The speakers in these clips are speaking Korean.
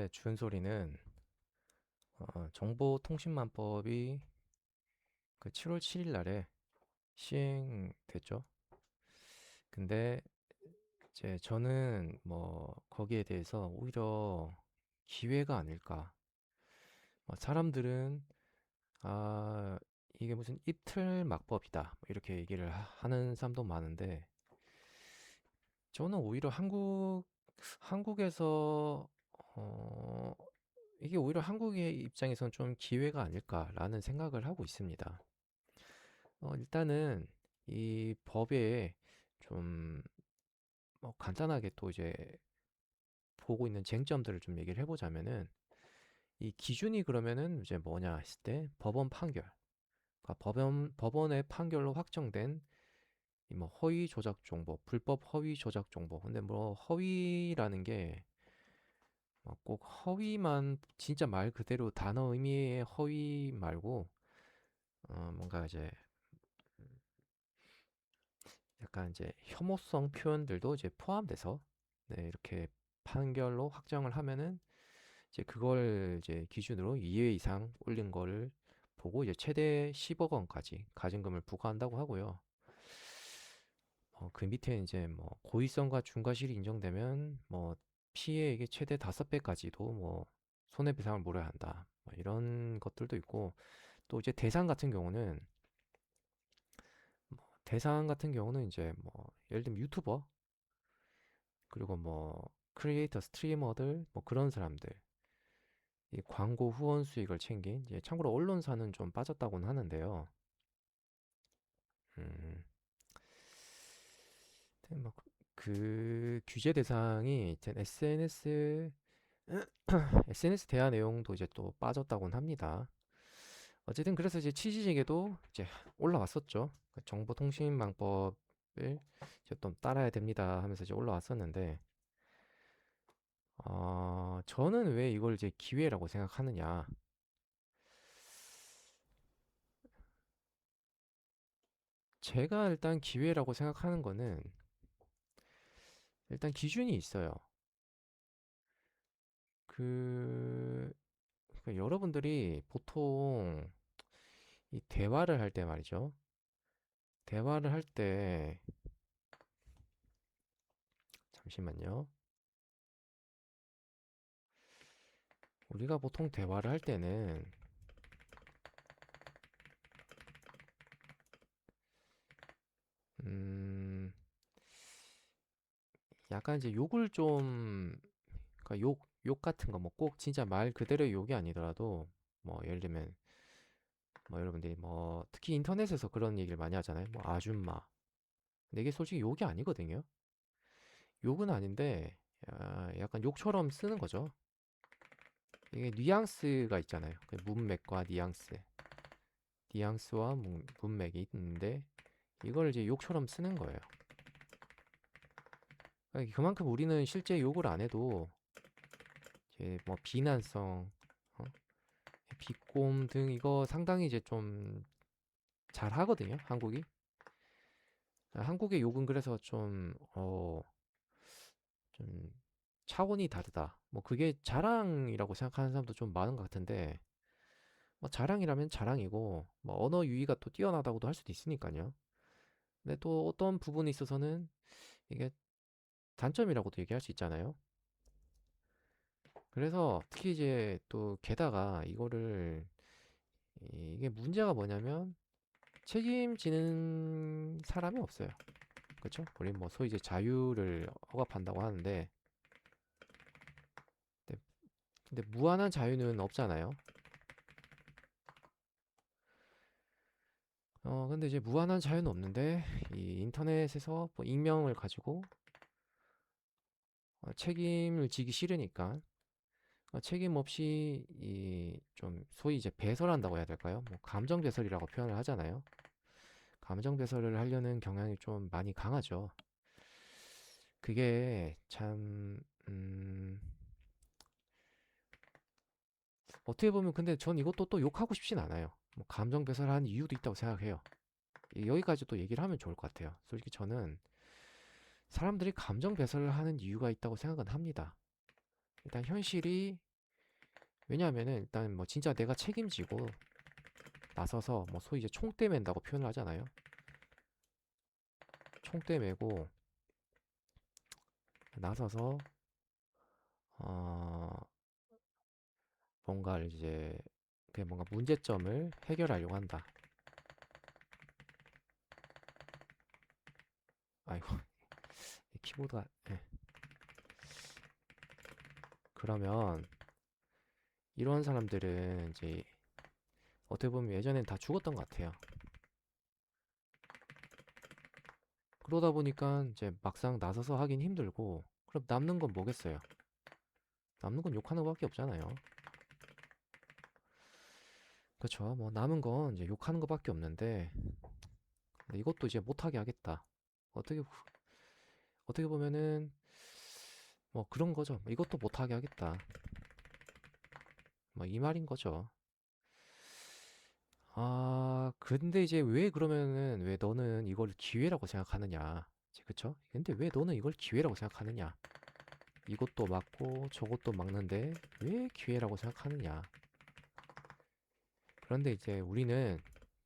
오늘의 준소리는 정보통신망법이 그 7월 7일 날에 시행됐죠. 근데 이제 저는 뭐 거기에 대해서 오히려 기회가 아닐까. 사람들은 이게 무슨 이틀 막법이다 뭐 이렇게 얘기를 하는 사람도 많은데 저는 오히려 한국에서 어, 이게 오히려 한국의 입장에선 좀 기회가 아닐까라는 생각을 하고 있습니다. 일단은 이 법에 좀 간단하게 또 이제 보고 있는 쟁점들을 좀 얘기를 해보자면은 이 기준이 그러면은 이제 뭐냐 했을 때 법원 판결, 그러니까 법원의 판결로 확정된 이 뭐 허위 조작 정보, 불법 허위 조작 정보. 근데 뭐 허위라는 게 꼭 허위만 진짜 말 그대로 단어 의미의 허위 말고 뭔가 이제 약간 이제 혐오성 표현들도 이제 포함돼서 네, 이렇게 판결로 확정을 하면은 이제 그걸 이제 기준으로 2회 이상 올린 거를 보고 이제 최대 10억 원까지 가징금을 부과한다고 하고요. 그 밑에 이제 뭐 고의성과 중과실이 인정되면 뭐 피해액의 최대 5배까지도 뭐 손해배상을 물어야 한다. 뭐 이런 것들도 있고 또 이제 대상 같은 경우는 이제 뭐 예를 들면 유튜버 그리고 뭐 크리에이터 스트리머들 뭐 그런 사람들 이 광고 후원 수익을 챙긴 이제 참고로 언론사는 좀 빠졌다고는 하는데요. 음, 뭐그 규제 대상이 SNS 대화 내용도 이제 또 빠졌다고는 합니다. 어쨌든 그래서 이제 취지직에도 이제 올라왔었죠. 그 정보통신망법을 이제 좀 따라야 됩니다 하면서 이제 올라왔었는데 저는 왜 이걸 이제 기회라고 생각하느냐. 제가 일단 기회라고 생각하는 거는 일단 기준이 있어요. 그, 그러니까 여러분들이 보통 이 대화를 할 때 말이죠. 대화를 할 때, 잠시만요. 우리가 보통 대화를 할 때는, 음, 약간 이제 욕을 좀, 그러니까 욕 같은 거, 뭐 꼭 진짜 말 그대로의 욕이 아니더라도, 뭐 예를 들면, 뭐 여러분들이 뭐, 특히 인터넷에서 그런 얘기를 많이 하잖아요. 뭐 아줌마. 근데 이게 솔직히 욕이 아니거든요. 욕은 아닌데 약간 욕처럼 쓰는 거죠. 이게 뉘앙스가 있잖아요. 그 문맥과 뉘앙스와 문맥이 있는데 이걸 이제 욕처럼 쓰는 거예요. 그러니까 그만큼 우리는 실제 욕을 안 해도 이제 뭐 비난성, 어? 비꼼 등 이거 상당히 이제 좀 잘 하거든요. 한국이. 한국의 욕은 그래서 좀 차원이 다르다. 뭐 그게 자랑이라고 생각하는 사람도 좀 많은 것 같은데 뭐 자랑이라면 자랑이고 뭐 언어 유희가 또 뛰어나다고도 할 수도 있으니까요. 근데 또 어떤 부분에 있어서는 이게 단점이라고도 얘기할 수 있잖아요. 그래서 특히 이제 또 게다가 이게 문제가 뭐냐면 책임지는 사람이 없어요. 그렇죠? 우리 뭐 소위 이제 자유를 억압한다고 하는데 근데, 근데 무한한 자유는 없잖아요. 근데 이제 무한한 자유는 없는데 이 인터넷에서 뭐 익명을 가지고 책임을 지기 싫으니까 책임 없이 이 좀 소위 이제 배설한다고 해야 될까요? 뭐 감정 배설이라고 표현을 하잖아요. 감정 배설을 하려는 경향이 좀 많이 강하죠. 그게 참 어떻게 보면 근데 전 이것도 또 욕하고 싶진 않아요. 뭐 감정 배설하는 이유도 있다고 생각해요. 여기까지 또 얘기를 하면 좋을 것 같아요. 솔직히 저는 사람들이 감정 배설을 하는 이유가 있다고 생각은 합니다. 일단 현실이 왜냐하면은 일단 뭐 진짜 내가 책임지고 나서서 뭐 소위 이제 총대 맨다고 표현을 하잖아요. 총대 메고 나서서 어 뭔가를 이제 그 뭔가 문제점을 해결하려고 한다. 아이고 이 키보드가 예. 그러면 이런 사람들은 이제 어떻게 보면 예전엔 다 죽었던 것 같아요. 그러다 보니까 이제 막상 나서서 하긴 힘들고 그럼 남는 건 뭐겠어요? 남는 건 욕하는 거밖에 없잖아요. 그렇죠. 뭐 남은 건 이제 욕하는 거밖에 없는데 근데 이것도 이제 못하게 하겠다. 어떻게 어떻게 보면은 뭐 그런 거죠. 뭐 이것도 못하게 하겠다. 뭐 이 말인 거죠. 아, 근데 이제 왜 그러면은 왜 너는 이걸 기회라고 생각하느냐? 이제 그쵸? 근데 왜 너는 이걸 기회라고 생각하느냐? 이것도 막고 저것도 막는데 왜 기회라고 생각하느냐? 그런데 이제 우리는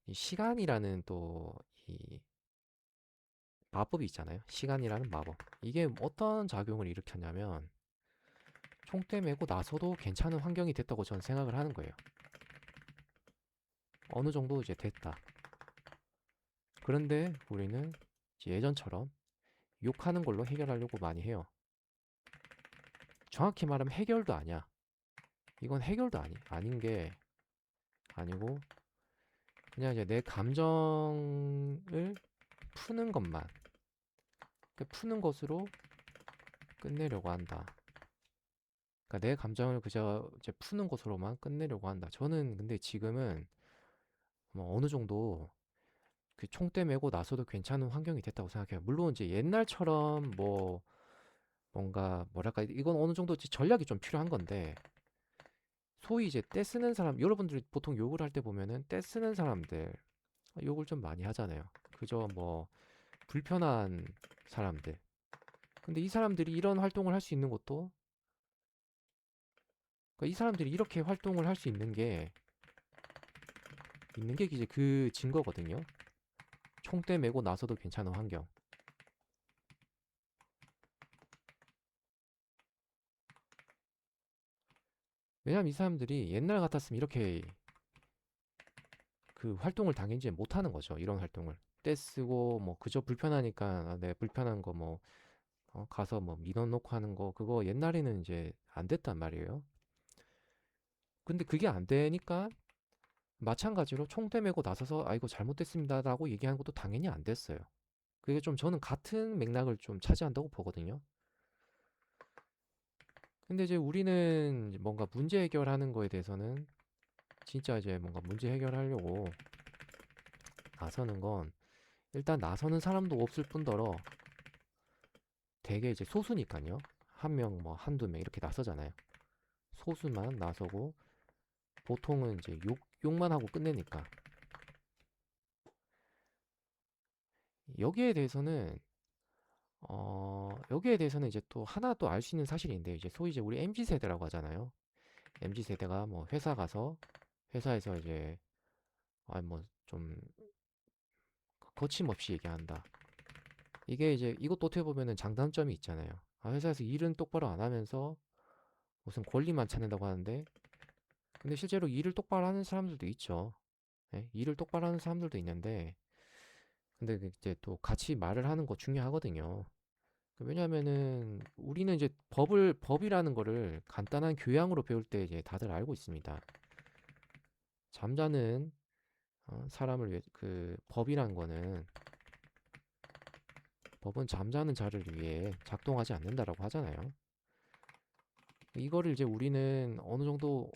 이 시간이라는 또 이 마법이 있잖아요. 시간이라는 마법. 이게 어떤 작용을 일으켰냐면 총대 메고 나서도 괜찮은 환경이 됐다고 저는 생각을 하는 거예요. 어느 정도 이제 됐다. 그런데 우리는 이제 예전처럼 욕하는 걸로 해결하려고 많이 해요. 정확히 말하면 해결도 아니야. 이건 해결도 아닌 게 아니고 그냥 이제 내 감정을 푸는 것만 그 푸는 것으로 끝내려고 한다. 그러니까 내 감정을 그저 이제 푸는 것으로만 끝내려고 한다. 저는 근데 지금은 뭐 어느 정도 그 총대 메고 나서도 괜찮은 환경이 됐다고 생각해요. 물론 이제 옛날처럼 뭐 뭔가 뭐랄까 이건 어느 정도 전략이 좀 필요한 건데 소위 이제 떼 쓰는 사람 여러분들이 보통 욕을 할 때 보면은 떼 쓰는 사람들 욕을 좀 많이 하잖아요. 그저 뭐 불편한 사람들. 근데 이 사람들이 이런 활동을 할 수 있는 것도 그러니까 이 사람들이 이렇게 활동을 할 수 있는 게 이제 그 증거거든요. 총대 메고 나서도 괜찮은 환경. 왜냐면 이 사람들이 옛날 같았으면 이렇게 그 활동을 당연히 못 하는 거죠. 이런 활동을. 떼 쓰고 뭐 그저 불편하니까 내 불편한 거 뭐 가서 뭐 민원 놓고 하는 거 그거 옛날에는 이제 안 됐단 말이에요. 근데 그게 안 되니까 마찬가지로 총대 메고 나서서 아 이거 잘못됐습니다라고 얘기하는 것도 당연히 안 됐어요. 그게 좀 저는 같은 맥락을 좀 차지한다고 보거든요. 근데 이제 우리는 뭔가 문제 해결하는 거에 대해서는 진짜 이제 뭔가 문제 해결하려고 나서는 건 일단 나서는 사람도 없을 뿐더러 되게 이제 소수니까요. 한 명 뭐 한두 명 이렇게 나서잖아요. 소수만 나서고 보통은 이제 욕만 하고 끝내니까 여기에 대해서는 여기에 대해서는 이제 또 하나 또 알 수 있는 사실인데 이제 소위 이제 우리 MZ 세대라고 하잖아요. MZ 세대가 뭐 회사 가서 회사에서 이제 뭐 좀 거침없이 얘기한다. 이게 이제 이것도 어떻게 보면은 장단점이 있잖아요. 아, 회사에서 일은 똑바로 안 하면서 무슨 권리만 찾는다고 하는데 근데 실제로 일을 똑바로 하는 사람들도 있죠. 예? 일을 똑바로 하는 사람들도 있는데 근데 이제 또 같이 말을 하는 거 중요하거든요. 왜냐하면은 우리는 이제 법이라는 거를 간단한 교양으로 배울 때 이제 다들 알고 있습니다. 잠자는 사람을 위해 그 법은 잠자는 자를 위해 작동하지 않는다라고 하잖아요. 이거를 이제 우리는 어느 정도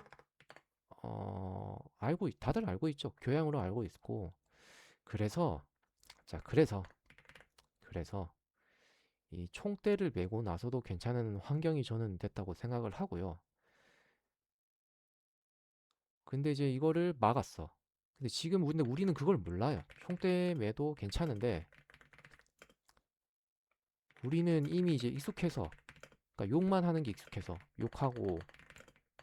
다들 알고 있죠. 교양으로 알고 있고 그래서 자 그래서 이 총대를 메고 나서도 괜찮은 환경이 저는 됐다고 생각을 하고요. 근데 이제 이거를 막았어. 근데 우리는 그걸 몰라요. 총대 매도 괜찮은데 우리는 이미 이제 익숙해서 그러니까 욕만 하는 게 익숙해서 욕하고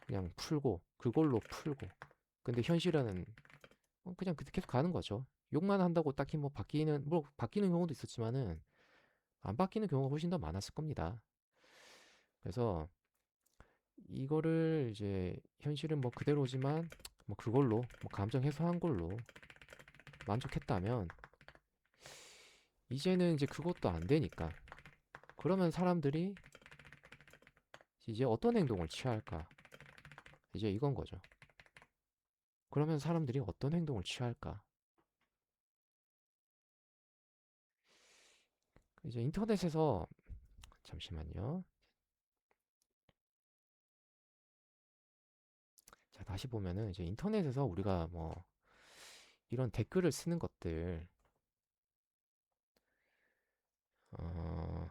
그냥 풀고 그걸로 풀고. 근데 현실은 그냥 계속 가는 거죠. 욕만 한다고 딱히 뭐 바뀌는 경우도 있었지만은 안 바뀌는 경우가 훨씬 더 많았을 겁니다. 그래서 이거를 이제 현실은 뭐 그대로지만 뭐 그걸로 뭐 감정 해소한 걸로 만족했다면 이제는 이제 그것도 안 되니까 그러면 사람들이 이제 어떤 행동을 취할까? 이제 이건 거죠. 그러면 사람들이 어떤 행동을 취할까? 이제 인터넷에서 잠시만요. 자, 다시 보면은 이제 인터넷에서 우리가 뭐 이런 댓글을 쓰는 것들 어,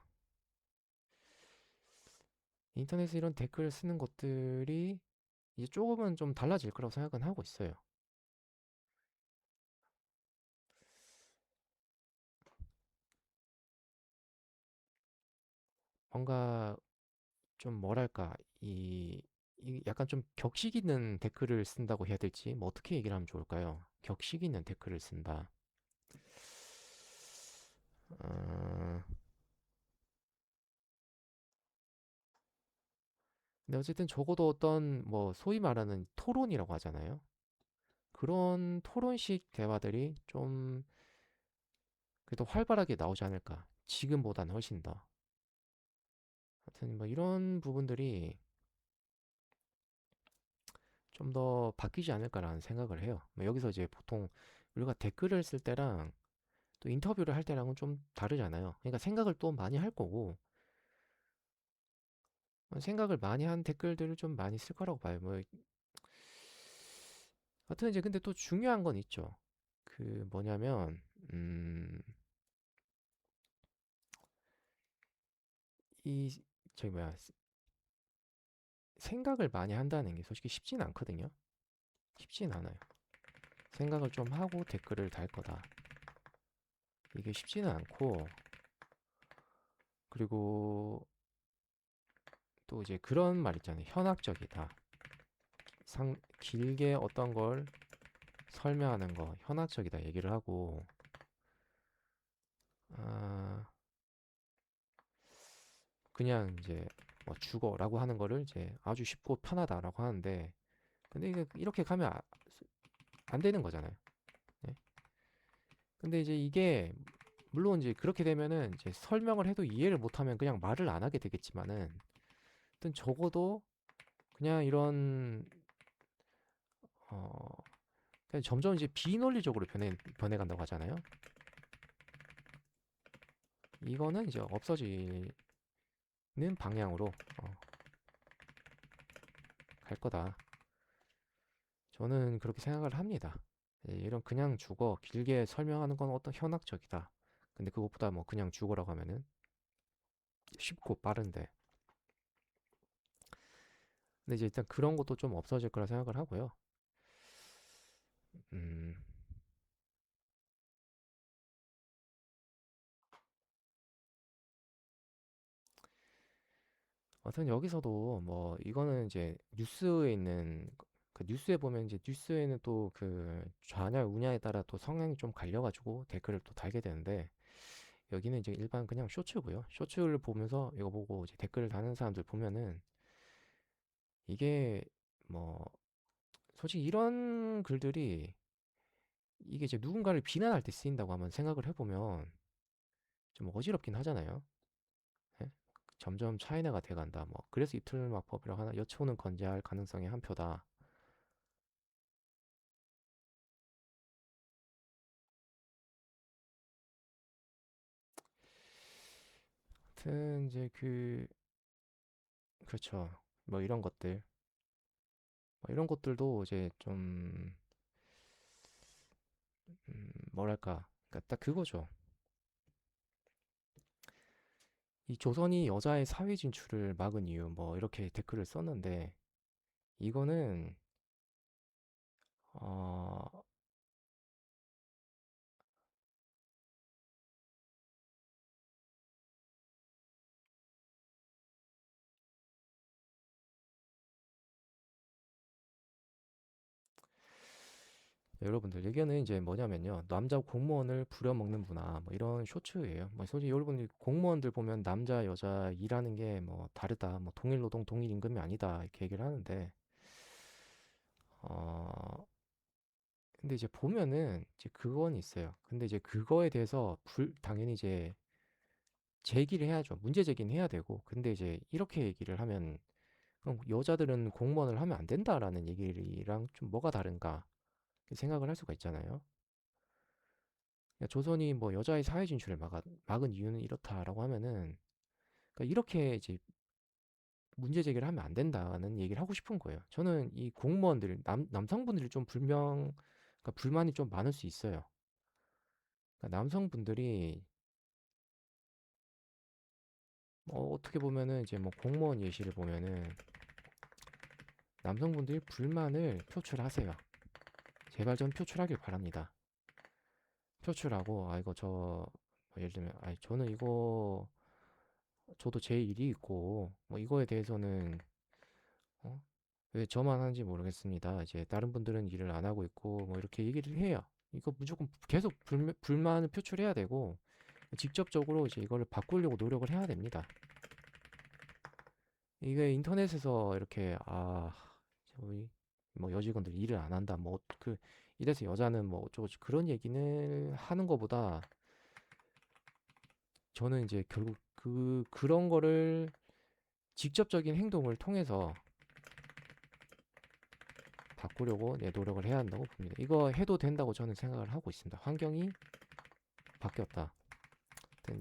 인터넷에 이런 댓글을 쓰는 것들이 이제 조금은 좀 달라질 거라고 생각은 하고 있어요. 뭔가 좀 뭐랄까 이 약간 좀 격식 있는 댓글을 쓴다고 해야 될지 뭐 어떻게 얘기를 하면 좋을까요? 격식 있는 댓글을 쓴다. 어, 근데 어쨌든 적어도 어떤 뭐 소위 말하는 토론이라고 하잖아요. 그런 토론식 대화들이 좀 그래도 활발하게 나오지 않을까. 지금보다는 훨씬 더. 하여튼 뭐 이런 부분들이 좀 더 바뀌지 않을까라는 생각을 해요. 뭐 여기서 이제 보통 우리가 댓글을 쓸 때랑 또 인터뷰를 할 때랑은 좀 다르잖아요. 그러니까 생각을 또 많이 할 거고 생각을 많이 한 댓글들을 좀 많이 쓸 거라고 봐요. 뭐 하여튼 이제 근데 또 중요한 건 있죠. 그 뭐냐면 이 저기 뭐야 생각을 많이 한다는 게 솔직히 쉽진 않거든요. 쉽진 않아요. 생각을 좀 하고 댓글을 달 거다. 이게 쉽지는 않고 그리고 또 이제 그런 말 있잖아요. 현학적이다. 길게 어떤 걸 설명하는 거 현학적이다 얘기를 하고 아, 그냥 이제 뭐 죽어라고 하는 거를 이제 아주 쉽고 편하다라고 하는데 근데 이게 이렇게 가면 안 되는 거잖아요. 네? 근데 이제 이게 물론 이제 그렇게 되면은 이제 설명을 해도 이해를 못하면 그냥 말을 안 하게 되겠지만은 하여튼 적어도 그냥 이런 어 그냥 점점 이제 비논리적으로 변해간다고 하잖아요. 이거는 이제 없어지는 방향으로 갈 거다. 저는 그렇게 생각을 합니다. 이런 그냥 죽어 길게 설명하는 건 어떤 현학적이다. 근데 그것보다 뭐 그냥 죽어라고 하면은 쉽고 빠른데. 근데 이제 일단 그런 것도 좀 없어질 거라 생각을 하고요. 음, 하여튼 여기서도 뭐 이거는 이제 뉴스에 있는 그 뉴스에 보면 이제 뉴스에는 또 그 좌냐 우냐에 따라 또 성향이 좀 갈려가지고 댓글을 또 달게 되는데 여기는 이제 일반 그냥 쇼츠고요. 쇼츠를 보면서 이거 보고 이제 댓글을 다는 사람들 보면은 이게 뭐 솔직히 이런 글들이 이게 이제 누군가를 비난할 때 쓰인다고 한번 생각을 해보면 좀 어지럽긴 하잖아요. 예? 점점 차이나가 돼간다. 뭐 그래서 이틀막법이라고 하나 여초는 건재할 가능성이 한 표다. 하여튼 이제 그렇죠. 뭐 이런 것들 뭐 이런 것들도 이제 좀 뭐랄까 그러니까 딱 그거죠. 이 조선이 여자의 사회 진출을 막은 이유 뭐 이렇게 댓글을 썼는데 이거는 어 여러분들 의견은 이제 뭐냐면요. 남자 공무원을 부려먹는 문화 뭐 이런 쇼츠예요. 뭐 솔직히 여러분들 공무원들 보면 남자 여자 일하는 게 뭐 다르다. 뭐 동일 노동 동일 임금이 아니다. 이렇게 얘기를 하는데 어 근데 이제 보면은 이제 그건 있어요. 근데 이제 그거에 대해서 당연히 이제 제기를 해야죠. 문제 제기는 해야 되고. 근데 이제 이렇게 얘기를 하면 그럼 여자들은 공무원을 하면 안 된다라는 얘기랑 좀 뭐가 다른가 생각을 할 수가 있잖아요. 그러니까 조선이 뭐 여자의 사회 진출을 막은 이유는 이렇다라고 하면은 그러니까 이렇게 이제 문제 제기를 하면 안 된다는 얘기를 하고 싶은 거예요. 저는 이 공무원들 남성분들이 좀 그러니까 불만이 좀 많을 수 있어요. 그러니까 남성분들이 어떻게 보면은 이제 뭐 공무원 예시를 보면은 남성분들이 불만을 표출하세요. 제발 좀 표출하길 바랍니다. 표출하고 아 이거 뭐 예를 들면 아 저는 이거 저도 제 일이 있고 뭐 이거에 대해서는 어? 왜 저만 하는지 모르겠습니다. 이제 다른 분들은 일을 안 하고 있고 뭐 이렇게 얘기를 해요. 이거 무조건 계속 불만을 표출해야 되고 직접적으로 이제 이거를 바꾸려고 노력을 해야 됩니다. 이게 인터넷에서 이렇게 저희 뭐 여직원들 일을 안 한다 뭐 그 이래서 여자는 뭐 어쩌고 그런 얘기는 하는 것보다 저는 이제 결국 그런 거를 직접적인 행동을 통해서 바꾸려고 노력을 해야 한다고 봅니다. 이거 해도 된다고 저는 생각을 하고 있습니다. 환경이 바뀌었다.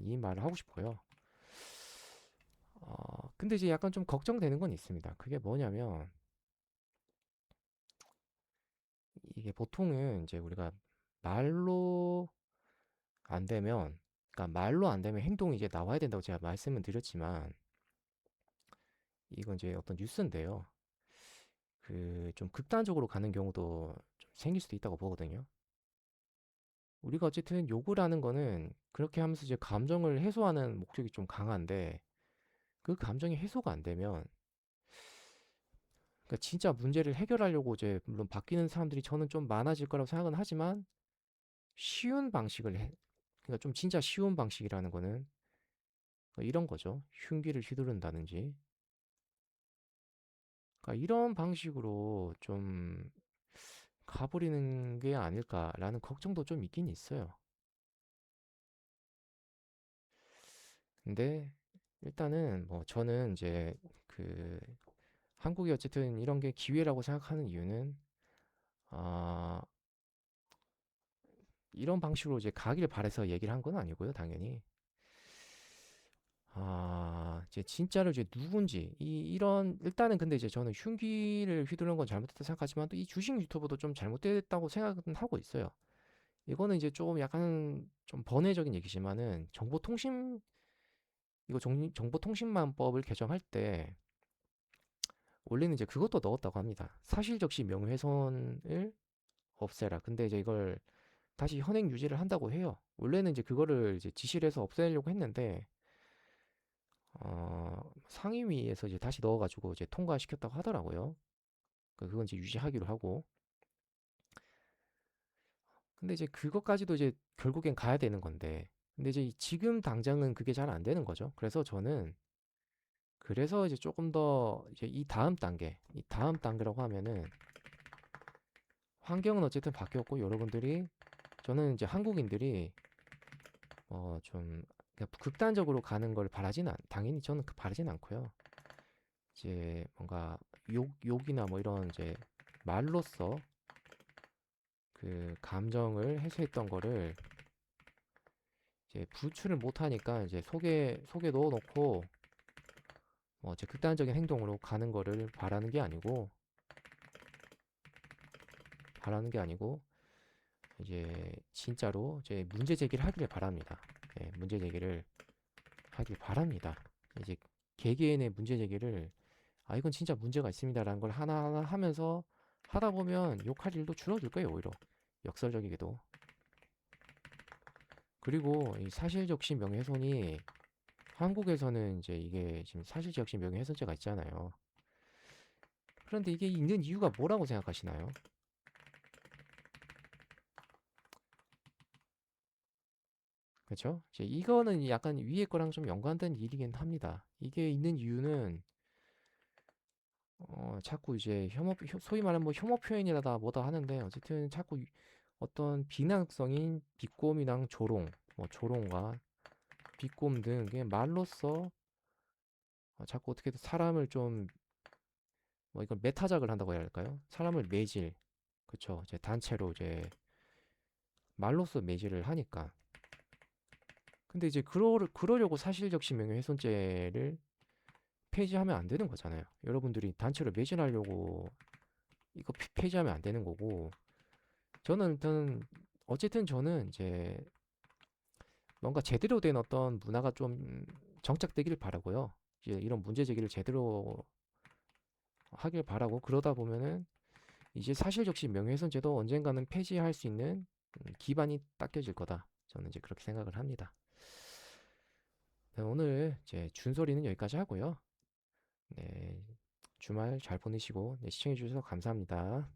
이 말을 하고 싶고요. 근데 이제 약간 좀 걱정되는 건 있습니다. 그게 뭐냐면 이게 보통은 이제 우리가 말로 안 되면 그러니까 말로 안 되면 행동이 이제 나와야 된다고 제가 말씀을 드렸지만 이건 이제 어떤 뉴스인데요. 그 좀 극단적으로 가는 경우도 좀 생길 수도 있다고 보거든요. 우리가 어쨌든 욕을 하는 거는 그렇게 하면서 이제 감정을 해소하는 목적이 좀 강한데 그 감정이 해소가 안 되면 그러니까 진짜 문제를 해결하려고 이제 물론 바뀌는 사람들이 저는 좀 많아질 거라고 생각은 하지만 쉬운 방식을 그러니까 좀 진짜 쉬운 방식이라는 거는 그러니까 이런 거죠. 흉기를 휘두른다든지 그러니까 이런 방식으로 좀 가버리는 게 아닐까라는 걱정도 좀 있긴 있어요. 근데 일단은 뭐 저는 이제 그 한국이 어쨌든 이런 게 기회라고 생각하는 이유는 아 이런 방식으로 이제 가길 바래서 얘기를 한 건 아니고요, 당연히. 이제 진짜로 이제 누군지 이런 일단은 근데 이제 저는 흉기를 휘두르는 건 잘못됐다 생각하지만 또 이 주식 유튜버도 좀 잘못됐다고 생각은 하고 있어요. 이거는 이제 좀 약간 좀 번외적인 얘기지만은 정보통신망법을 개정할 때 원래는 이제 그것도 넣었다고 합니다. 사실적시 명예훼손을 없애라. 근데 이제 이걸 다시 현행 유지를 한다고 해요. 원래는 이제 그거를 이제 지시를 해서 없애려고 했는데 상임위에서 이제 다시 넣어가지고 이제 통과시켰다고 하더라고요. 그건 이제 유지하기로 하고. 근데 이제 그것까지도 이제 결국엔 가야 되는 건데. 근데 이제 지금 당장은 그게 잘 안 되는 거죠. 그래서 이제 조금 더 이제 이 다음 단계라고 하면은 환경은 어쨌든 바뀌었고 여러분들이 저는 이제 한국인들이 좀 극단적으로 가는 걸 당연히 저는 바라진 않고요. 이제 뭔가 욕이나 뭐 이런 이제 말로써 그 감정을 해소했던 거를 이제 부추를 못 하니까 이제 속에 넣어놓고 이제 극단적인 행동으로 가는 거를 바라는 게 아니고 이제 진짜로 이제 문제 제기를 하기를 바랍니다. 예, 문제 제기를 하길 바랍니다. 이제 개개인의 문제 제기를 이건 진짜 문제가 있습니다라는 걸 하나하나 하면서 하다 보면 욕할 일도 줄어들 거예요, 오히려. 역설적이게도. 그리고 이 사실적시 명예훼손이 한국에서는 이제 이게 지금 사실적시 명예훼손죄가 있잖아요. 그런데 이게 있는 이유가 뭐라고 생각하시나요? 그쵸? 이제 이거는 약간 위에 거랑 좀 연관된 일이긴 합니다. 이게 있는 이유는 자꾸 이제 소위 말하는 뭐 혐오 표현이라다 뭐다 하는데 어쨌든 자꾸 어떤 비난성인 비꼼이랑 조롱, 뭐 조롱과 비꼼 등 그냥 말로써 자꾸 어떻게든 사람을 좀 뭐 이걸 메타작을 한다고 해야 할까요? 사람을 매질, 그쵸? 이제 단체로 이제 말로써 매질을 하니까. 근데 이제 그러려고 사실적시 명예훼손죄를 폐지하면 안 되는 거잖아요. 여러분들이 단체로 매진하려고 이거 폐지하면 안 되는 거고, 저는 일단 어쨌든 저는 이제 뭔가 제대로 된 어떤 문화가 좀 정착되길 바라고요. 이제 이런 문제 제기를 제대로 하길 바라고, 그러다 보면은 이제 사실적시 명예훼손죄도 언젠가는 폐지할 수 있는 기반이 닦여질 거다. 저는 이제 그렇게 생각을 합니다. 네, 오늘 이제 준소리는 여기까지 하고요. 네, 주말 잘 보내시고 네, 시청해 주셔서 감사합니다.